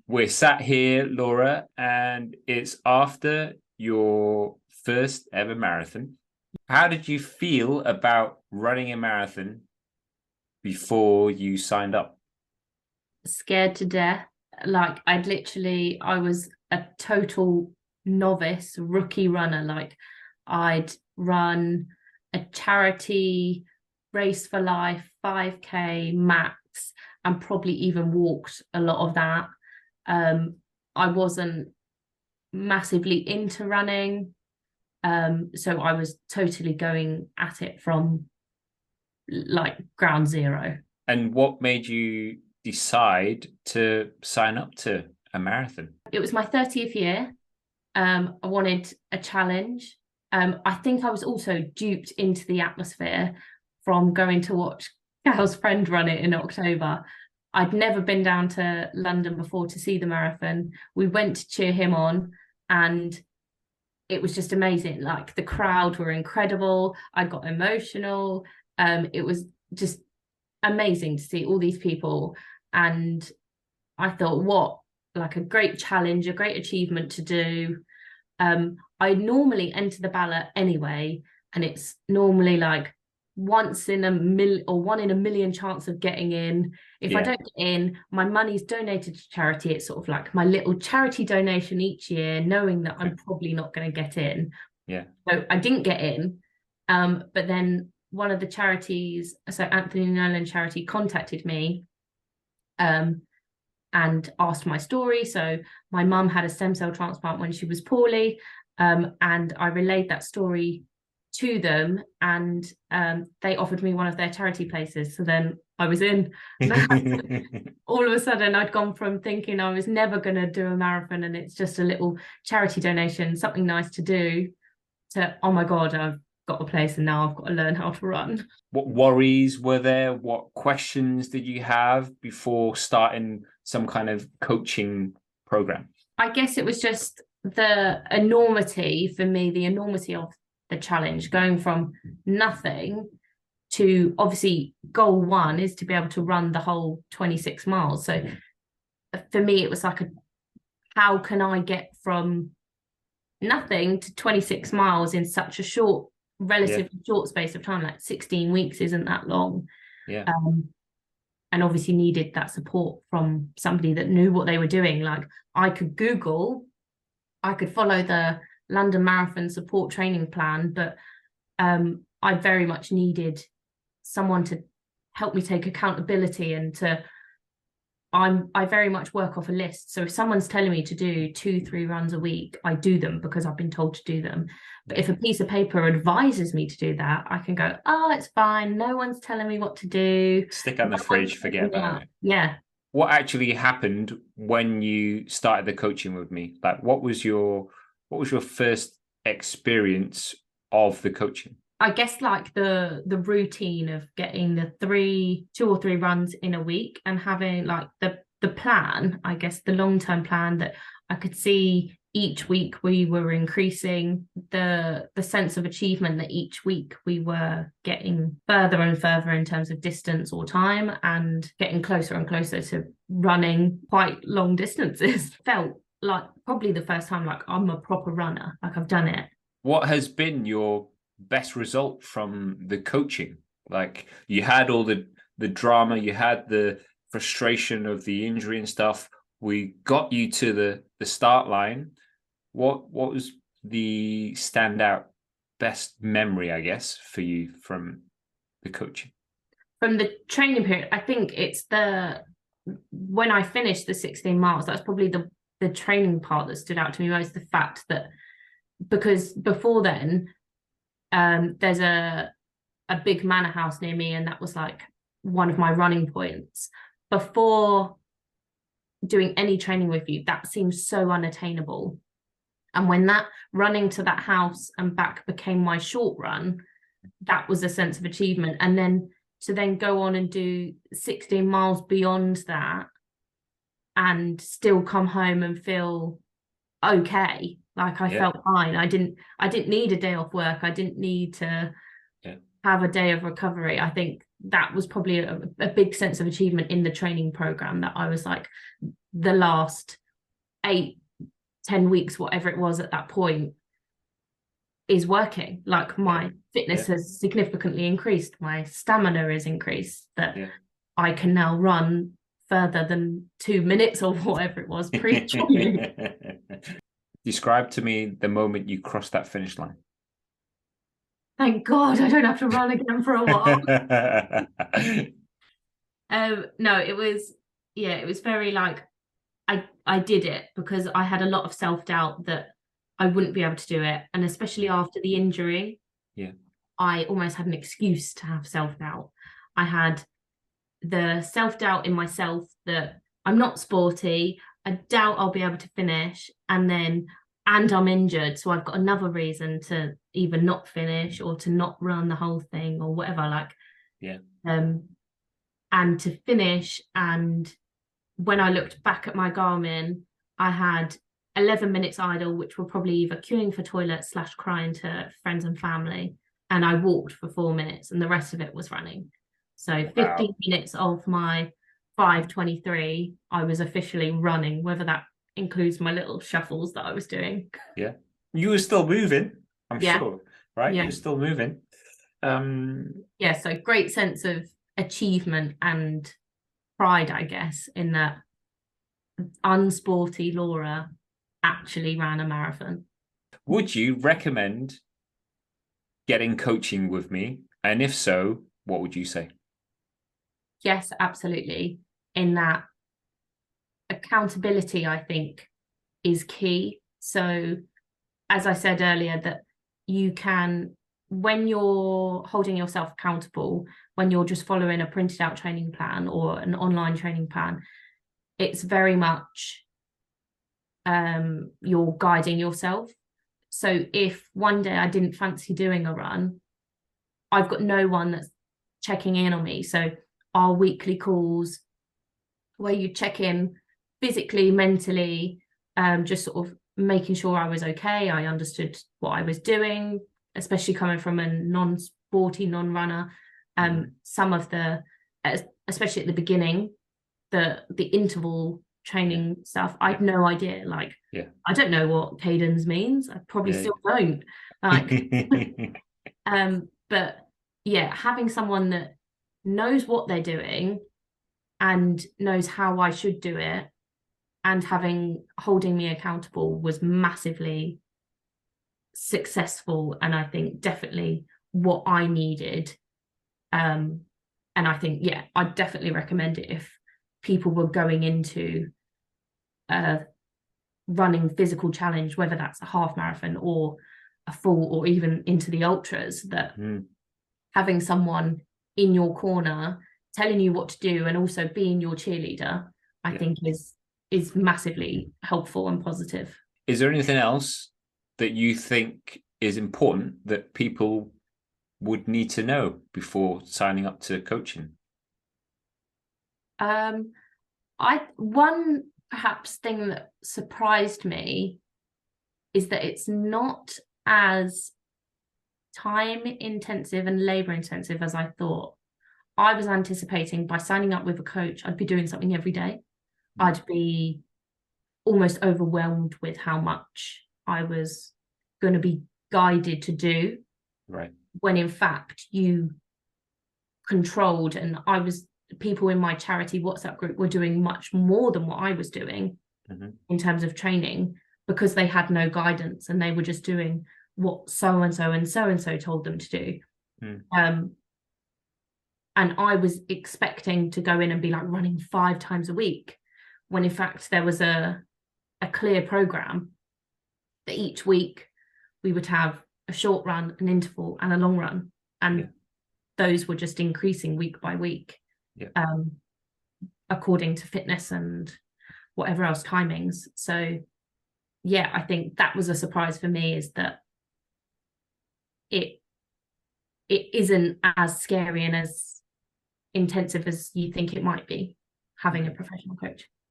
We're sat here, Laura, and it's after your first ever marathon. How did you feel about running a marathon before you signed up? Scared to death. Like I was a total novice, rookie runner. Like I'd run a charity race for life, 5K max, and probably even walked a lot of that. I wasn't massively into running. So I was totally going at it from like ground zero. And what made you decide to sign up to a marathon? It was my 30th year. I wanted a challenge. I think I was also duped into the atmosphere from going to watch Gal's friend run it in October. I'd never been down to London before to see the marathon. We went to cheer him on, and it was just amazing. Like the crowd were incredible. I got emotional. It was just amazing to see all these people. And I thought, what like a great challenge, a great achievement to do. I normally enter the ballot anyway, and it's normally like once in a mil or one in a million chance of getting in. If I Yeah, don't get in, my money's donated to charity. It's sort of like my little charity donation each year, knowing that okay. I'm probably not going to get in. Yeah. So I didn't get in. But then one of the charities, so Anthony Nolan charity, contacted me um, and asked my story. So my mum had a stem cell transplant when she was poorly, and I relayed that story to them, and they offered me one of their charity places. So then I was in. All of a sudden, I'd gone from thinking I was never going to do a marathon and it's just a little charity donation, something nice to do, to, oh my God, I've got a place and now I've got to learn how to run. What worries were there? What questions did you have before starting some kind of coaching program? I guess it was just the enormity for me, the enormity of the challenge, going from nothing to, obviously, goal one is to be able to run the whole 26 miles. So for me, it was like, how can I get from nothing to 26 miles in such a Yeah, relatively short space of time? Like 16 weeks isn't that long. yeah, Um, and obviously needed that support from somebody that knew what they were doing. Like I could Google, I could follow the London Marathon support training plan, but I very much needed someone to help me take accountability and to I very much work off a list. So if someone's telling me to do 2, 3 runs a week, I do them because I've been told to do them. But yeah. if a piece of paper advises me to do that, I can go, oh, it's fine. No one's telling me what to do. Stick on the No one's fridge, forget telling me about out. it. Yeah. What actually happened when you started the coaching with me? Like, what was your first experience of the coaching? I guess like the routine of getting the 2 or 3 runs in a week and having like the plan, I guess the long-term plan that I could see each week we were increasing the sense of achievement, that each week we were getting further and further in terms of distance or time and getting closer and closer to running quite long distances. Felt like probably the first time like I'm a proper runner, like I've done it. What has been your best result from the coaching? Like you had all the drama, you had the frustration of the injury and stuff. We got you to the start line. What was the standout best memory, I guess, for you from the coaching? From the training period, I think it's the when I finished the 16 miles, that's probably the training part that stood out to me most. The fact that because before then, there's a big manor house near me, and that was like one of my running points. Before doing any training with you, that seems so unattainable. And when that running to that house and back became my short run, that was a sense of achievement. And then to then go on and do 16 miles beyond that and still come home and feel okay. Like I Yeah, felt fine. I didn't need a day off work. I didn't need to yeah, have a day of recovery. I think that was probably a big sense of achievement in the training program, that I was like, the last 8-10 weeks, whatever it was at that point, is working. Like my fitness has significantly increased, my stamina is increased, that I can now run further than 2 minutes or whatever it was pre-training. Describe to me the moment you crossed that finish line. Thank God I don't have to run again for a while. No, it was very like, I did it because I had a lot of self-doubt that I wouldn't be able to do it. And especially after the injury, I almost had an excuse to have self-doubt. I had the self-doubt in myself that I'm not sporty, I doubt I'll be able to finish, and I'm injured, so I've got another reason to either not finish or to not run the whole thing or whatever, like and to finish. And when I looked back at my Garmin, I had 11 minutes idle, which were probably either queuing for toilets / crying to friends and family, and I walked for 4 minutes, and the rest of it was running. So 15 minutes of my 5:23, I was officially running, whether that includes my little shuffles that I was doing. Yeah. You were still moving, I'm sure, right? Yeah. You were still moving. So great sense of achievement and pride, I guess, in that unsporty Laura actually ran a marathon. Would you recommend getting coaching with me? And if so, what would you say? Yes, absolutely. In that, accountability, I think, is key. So, as I said earlier, that you can, when you're holding yourself accountable, when you're just following a printed out training plan or an online training plan, it's very much you're guiding yourself. So if one day I didn't fancy doing a run, I've got no one that's checking in on me. So our weekly calls where you check in physically, mentally, just sort of making sure I was okay, I understood what I was doing, especially coming from a non-sporty, non-runner. Some of the, especially at the beginning, the interval training stuff, I had no idea. Like, I don't know what cadence means. I probably still don't. Like, but yeah, having someone that knows what they're doing and knows how I should do it, and holding me accountable was massively successful, and I think definitely what I needed. And I think, I'd definitely recommend it if people were going into a running physical challenge, whether that's a half marathon or a full or even into the ultras, that having someone in your corner telling you what to do and also being your cheerleader, I think is massively helpful and positive. Is there anything else that you think is important that people would need to know before signing up to coaching? One perhaps thing that surprised me is that it's not as time intensive and labor intensive as I thought. I was anticipating by signing up with a coach, I'd be doing something every day. I'd be almost overwhelmed with how much I was going to be guided to do. Right. When in fact you controlled, and people in my charity WhatsApp group were doing much more than what I was doing in terms of training, because they had no guidance and they were just doing what so and so and so and so told them to do. And I was expecting to go in and be like running 5 times a week, when in fact there was a clear program that each week we would have a short run, an interval, and a long run, and those were just increasing week by week, according to fitness and whatever else timings. So I think that was a surprise for me, is that it isn't as scary and as intensive as you think it might be, having a professional coach.